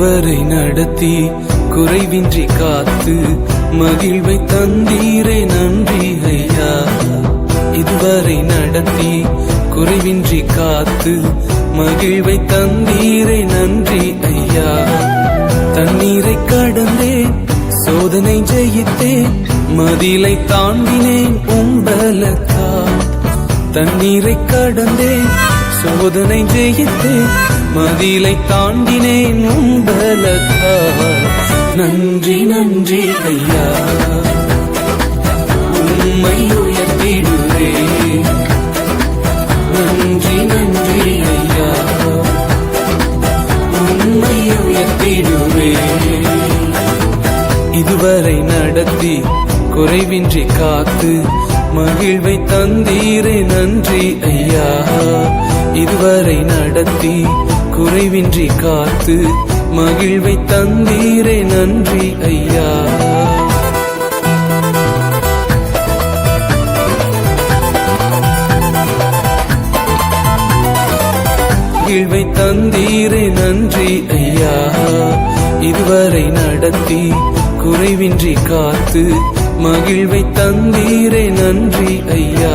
இதுவரை நடத்தி குறைவின்றி காத்து மகிழ்வை தந்தீரே நன்றி ஐயா. இதுவரை நடத்தி குறைவின்றி காத்து மகிழ்வை தந்தீரே நன்றி ஐயா. தண்ணீரை கடந்தேன், சோதனை ஜெயித்தேன், மதிலை தாண்டினேன் உம்பலத்தா. தண்ணீரை கடந்தேன், சோதனை ஜெயித்தேன், மதிலை தாண்டினேன் உம்பலத்தா. நன்றி நன்றி ஐயா, உம்மை உயர்த்திடுவேன். நன்றி நன்றி ஐயா, உம்மை உயர்த்திடுவேன். இதுவரை நடத்தி குறைவின்றி காத்து மகிழ்வை தந்தீரே நன்றி ஐயா. இதுவரை நடத்தி குறைவின்றி காத்து மகிழ்வை தந்தீரே நன்றி ஐயா. மகிழ்வை தந்தீரே நன்றி ஐயா. இதுவரை நடத்தி குறைவின்றி காத்து மகிழ்வை தந்தீரே நன்றி ஐயா.